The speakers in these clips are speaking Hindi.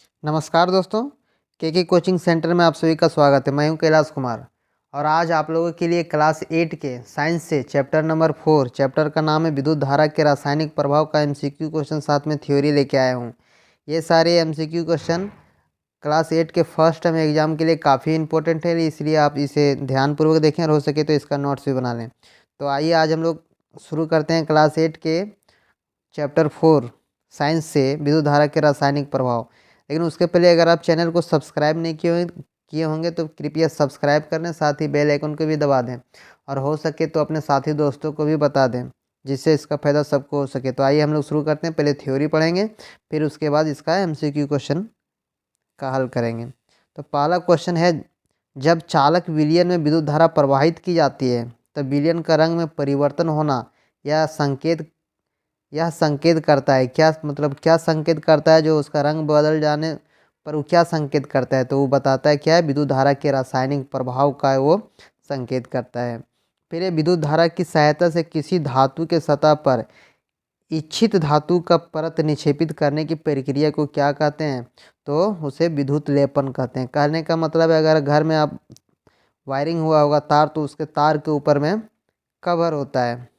नमस्कार दोस्तों, के कोचिंग सेंटर में आप सभी का स्वागत है। मैं हूं कैलाश कुमार और आज आप लोगों के लिए क्लास 8 के साइंस से चैप्टर नंबर 4, चैप्टर का नाम है विद्युत धारा के रासायनिक प्रभाव का एमसीक्यू क्वेश्चन साथ में थ्योरी लेके आया हूं। ये सारे एमसीक्यू क्वेश्चन क्लास 8 के फर्स्ट टर्म एग्जाम के लिए काफ़ी इंपॉर्टेंट है, इसलिए आप इसे ध्यानपूर्वक देखें और हो सके तो इसका नोट्स भी बना लें। तो आइए आज हम लोग शुरू करते हैं क्लास 8 के चैप्टर 4 साइंस से विद्युत धारा के रासायनिक प्रभाव। लेकिन उसके पहले अगर आप चैनल को सब्सक्राइब नहीं किए होंगे तो कृपया सब्सक्राइब कर लें, साथ ही बेल आइकन को भी दबा दें और हो सके तो अपने साथी दोस्तों को भी बता दें, जिससे इसका फ़ायदा सबको हो सके। तो आइए हम लोग शुरू करते हैं। पहले थ्योरी पढ़ेंगे, फिर उसके बाद इसका एमसीक्यू क्वेश्चन का हल करेंगे। तो पहला क्वेश्चन है, जब चालक विलयन में विद्युत धारा प्रवाहित की जाती है तब विलयन का रंग में परिवर्तन होना यह संकेत करता है क्या? मतलब क्या संकेत करता है? जो उसका रंग बदल जाने पर वो क्या संकेत करता है? तो वो बताता है क्या है, विद्युत धारा के रासायनिक प्रभाव का वो संकेत करता है। फिर ये विद्युत धारा की सहायता से किसी धातु के सतह पर इच्छित धातु का परत निक्षेपित करने की प्रक्रिया को क्या कहते हैं? तो उसे विद्युत लेपन कहते हैं। कहने का मतलब है, अगर घर में आप वायरिंग हुआ होगा तार, तो उसके तार के ऊपर में कवर होता है,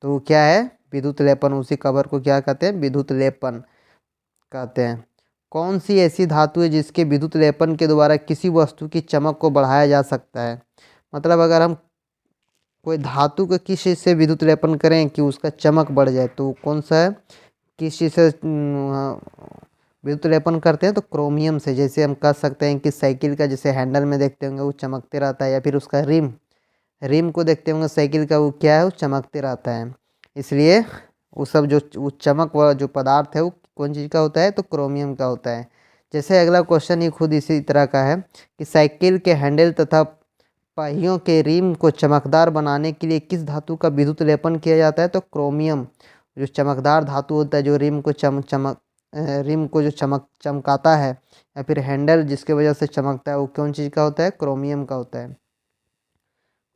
तो वो क्या है? विद्युत लेपन। उसी कवर को क्या कहते हैं? विद्युत लेपन कहते हैं। कौन सी ऐसी धातु है जिसके विद्युत लेपन के द्वारा किसी वस्तु की चमक को बढ़ाया जा सकता है? मतलब अगर हम कोई धातु को किस चीज़ से विद्युत लेपन करें कि उसका चमक बढ़ जाए, तो कौन सा है? किस चीज़ से विद्युत लेपन करते हैं? तो क्रोमियम से। जैसे हम कह सकते हैं कि साइकिल का जैसे हैंडल में देखते होंगे वो चमकते रहता है, या फिर उसका रिम को देखते होंगे साइकिल का, वो क्या है? वो चमकते रहता है। इसलिए वो सब वो चमक व जो पदार्थ है वो कौन चीज़ का होता है? तो क्रोमियम का होता है। जैसे अगला क्वेश्चन ही खुद इसी तरह का है कि साइकिल के हैंडल तथा पहियों के रिम को चमकदार बनाने के लिए किस धातु का विद्युत लेपन किया जाता है? तो क्रोमियम। जो चमकदार धातु होता है, जो रिम को जो चमकाता है, या फिर हैंडल जिसके वजह से चमकता है, वो कौन चीज़ का होता है? क्रोमियम का होता है।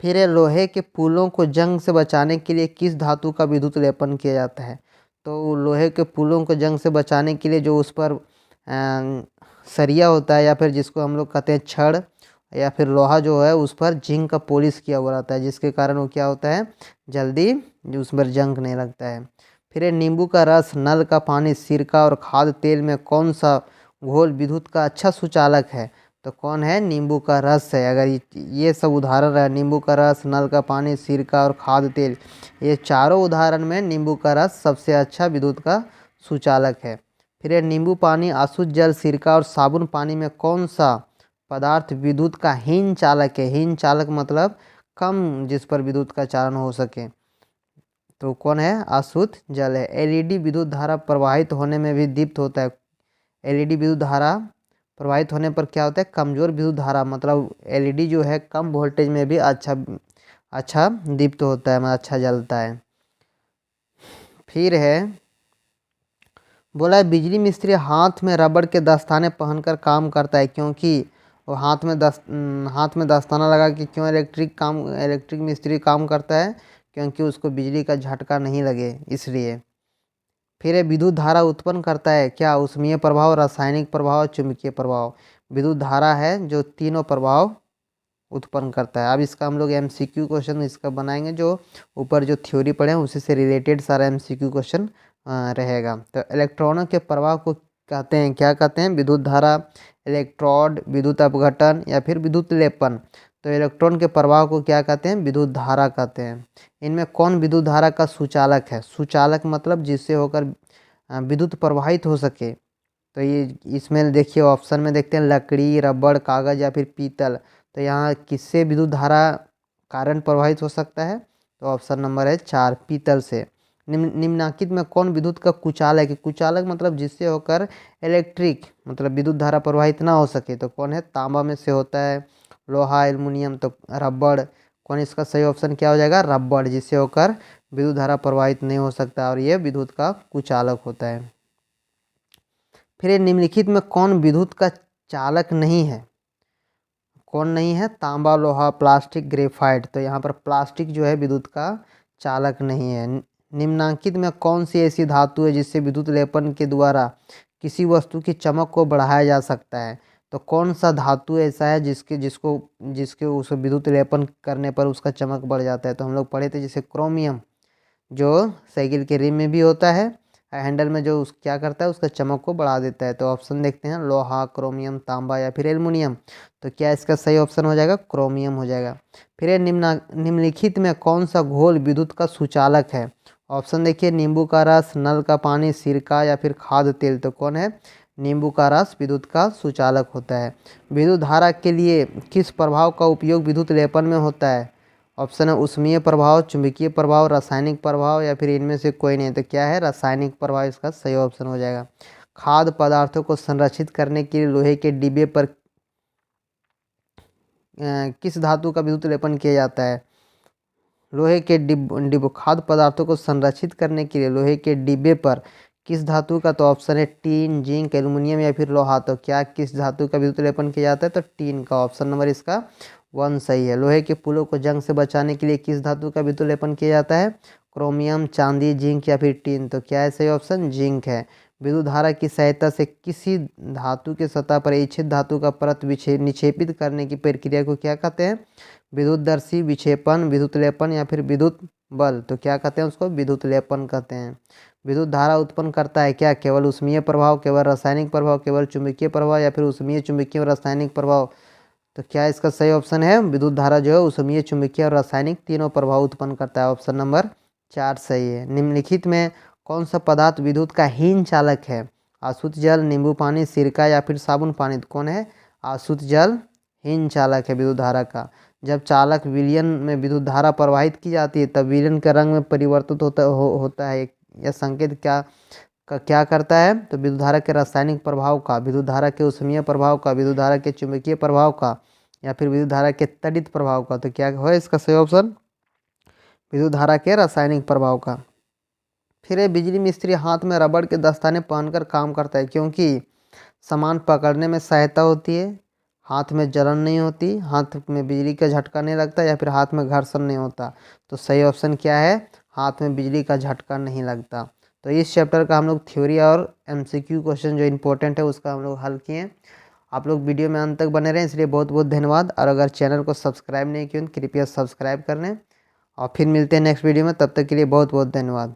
फिर लोहे के पुलों को जंग से बचाने के लिए किस धातु का विद्युत लेपन किया जाता है? तो लोहे के पुलों को जंग से बचाने के लिए जो उस पर सरिया होता है, या फिर जिसको हम लोग कहते हैं छड़, या फिर लोहा जो है उस पर जिंक का पॉलिश किया हुआ रहता है, जिसके कारण वो क्या होता है? जल्दी उस पर जंग नहीं लगता है। फिर नींबू का रस, नल का पानी, सिरका और खाद्य तेल में कौन सा घोल विद्युत का अच्छा सुचालक है? तो कौन है? नींबू का रस है। अगर ये सब उदाहरण रहा, नींबू का रस, नल का पानी, सिरका और खाद्य तेल, ये चारों उदाहरण में नींबू का रस सबसे अच्छा विद्युत का सुचालक है। फिर ये नींबू पानी, अशुद्ध जल, सिरका और साबुन पानी में कौन सा पदार्थ विद्युत का हीन चालक है? हीन चालक मतलब कम, जिस पर विद्युत का चालन हो सके, तो कौन है? अशुद्ध जल है। एलईडी विद्युत धारा प्रवाहित होने में भी दीप्त होता है। एलईडी विद्युत धारा प्रवाहित होने पर क्या होता है? कमजोर विद्युत धारा, मतलब एलईडी जो है कम वोल्टेज में भी अच्छा दीप्त होता है, मतलब अच्छा जलता है। फिर है, बोला है बिजली मिस्त्री हाथ में रबड़ के दस्ताने पहनकर काम करता है, क्योंकि वो हाथ में दस्ताना लगा के क्यों इलेक्ट्रिक मिस्त्री काम करता है? क्योंकि उसको बिजली का झटका नहीं लगे, इसलिए। फिर ये विद्युत धारा उत्पन्न करता है क्या? ऊष्मीय प्रभाव, रासायनिक प्रभाव, चुंबकीय प्रभाव। विद्युत धारा है जो तीनों प्रभाव उत्पन्न करता है। अब इसका हम लोग एमसीक्यू क्वेश्चन इसका बनाएंगे, जो ऊपर जो थ्योरी पढ़े हैं उसी से रिलेटेड सारा एमसीक्यू क्वेश्चन रहेगा। तो इलेक्ट्रॉनों के प्रवाह को कहते हैं, क्या कहते हैं? विद्युत धारा, इलेक्ट्रोड, विद्युत अपघटन या फिर विद्युत लेपन। तो इलेक्ट्रॉन के प्रवाह को क्या कहते हैं? विद्युत धारा कहते हैं। इनमें कौन विद्युत धारा का सुचालक है? सुचालक मतलब जिससे होकर विद्युत प्रवाहित हो सके। तो ये इसमें देखिए ऑप्शन में देखते हैं, लकड़ी, रबड़, कागज या फिर पीतल। तो यहाँ किससे विद्युत धारा कारण प्रवाहित हो सकता है? तो ऑप्शन नंबर है 4, पीतल से। निम्नलिखित में कौन विद्युत का कुचालक है? कुचालक मतलब जिससे होकर मतलब विद्युत धारा प्रवाहित ना हो सके, तो कौन है? तांबा में से होता है, लोहा, एल्युमिनियम, तो रबड़। कौन इसका सही ऑप्शन क्या हो जाएगा? रबड़, जिससे होकर विद्युत धारा प्रवाहित नहीं हो सकता और ये विद्युत का कुचालक होता है। फिर निम्नलिखित में कौन विद्युत का चालक नहीं है? कौन नहीं है? तांबा, लोहा, प्लास्टिक, ग्रेफाइट। तो यहाँ पर प्लास्टिक जो है विद्युत का चालक नहीं है। निम्नांकित में कौन सी ऐसी धातु है जिससे विद्युत लेपन के द्वारा किसी वस्तु की चमक को बढ़ाया जा सकता है। तो कौन सा धातु ऐसा है जिसके उस विद्युत लेपन करने पर उसका चमक बढ़ जाता है? तो हम लोग पढ़े थे जैसे क्रोमियम, जो साइकिल के रिम में भी होता है, हैंडल में, जो उस क्या करता है उसका चमक को बढ़ा देता है। तो ऑप्शन देखते हैं, लोहा, क्रोमियम, तांबा या फिर एल्युमिनियम। तो क्या इसका सही ऑप्शन हो जाएगा? क्रोमियम हो जाएगा। फिर ये निम्नलिखित में कौन सा घोल विद्युत का सुचालक है? ऑप्शन देखिए, नींबू का रस, नल का पानी, सिरका या फिर खाद्य तेल। तो कौन है? नींबू का रस विद्युत का सुचालक होता है। विद्युत धारा के लिए किस प्रभाव का उपयोग विद्युत लेपन में होता है? ऑप्शन है ऊष्मीय प्रभाव, चुंबकीय प्रभाव, रासायनिक प्रभाव या फिर इनमें से कोई नहीं। तो क्या है? रासायनिक प्रभाव इसका सही ऑप्शन हो जाएगा। खाद्य पदार्थों को संरक्षित करने के लिए लोहे के डिब्बे पर किस धातु का विद्युत लेपन किया जाता है? लोहे के डिब्बे खाद्य पदार्थों को संरक्षित करने के लिए लोहे के डिब्बे पर किस धातु का? तो ऑप्शन है टीन, जिंक, एल्युमिनियम या फिर लोहा। तो क्या किस धातु का विद्युत लेपन किया जाता है? तो टीन का ऑप्शन नंबर इसका 1 सही है। लोहे के पुलों को जंग से बचाने के लिए किस धातु का विद्युत लेपन किया जाता है? क्रोमियम, चांदी, जिंक या फिर टीन। तो क्या है सही ऑप्शन? जिंक है। विद्युत धारा की सहायता से किसी धातु के सतह पर इच्छित धातु का परत निक्षेपित करने की प्रक्रिया को क्या कहते हैं? विद्युतदर्शी विक्षेपण, विद्युत लेपन या फिर विद्युत बल। तो क्या कहते हैं उसको? विद्युत लेपन कहते हैं। विद्युत धारा उत्पन्न करता है क्या? केवल ऊष्मीय प्रभाव, केवल रासायनिक प्रभाव, केवल चुंबकीय प्रभाव या फिर ऊष्मीय, चुंबकीय और रासायनिक प्रभाव। तो क्या इसका सही ऑप्शन है? विद्युत धारा जो है ऊष्मीय, चुंबकीय और रासायनिक तीनों प्रभाव उत्पन्न करता है। ऑप्शन नंबर 4 सही है। निम्नलिखित में कौन सा पदार्थ विद्युत का हीन चालक है? आसुत जल, नींबू पानी, सिरका या फिर साबुन पानी। तो कौन है? आसुत जल हीन चालक है विद्युत धारा का। जब चालक विलयन में विद्युत धारा प्रवाहित की जाती है तब विलयन का रंग में परिवर्तित होता है। यह संकेत क्या करता है? तो विद्युत धारा के रासायनिक प्रभाव का, विद्युत धारा के ऊष्मीय प्रभाव का, विद्युत धारा के चुंबकीय प्रभाव का या फिर विद्युत धारा के तड़ित प्रभाव का। तो क्या है इसका सही ऑप्शन? विद्युत धारा के रासायनिक प्रभाव का। फिर ये बिजली मिस्त्री हाथ में रबड़ के दस्ताने पहनकर काम करता है क्योंकि सामान पकड़ने में सहायता होती है, हाथ में जलन नहीं होती, हाथ में बिजली का झटका नहीं लगता या फिर हाथ में घर्षण नहीं होता। तो सही ऑप्शन क्या है? हाथ में बिजली का झटका नहीं लगता। तो इस चैप्टर का हम लोग थ्योरी और MCQ क्वेश्चन जो इंपॉर्टेंट है उसका हम लोग हल किए। आप लोग वीडियो में अंत तक बने रहें इसलिए बहुत बहुत धन्यवाद। और अगर चैनल को सब्सक्राइब नहीं किया तो कृपया सब्सक्राइब कर लें। और फिर मिलते हैं नेक्स्ट वीडियो में, तब तक के लिए बहुत बहुत धन्यवाद।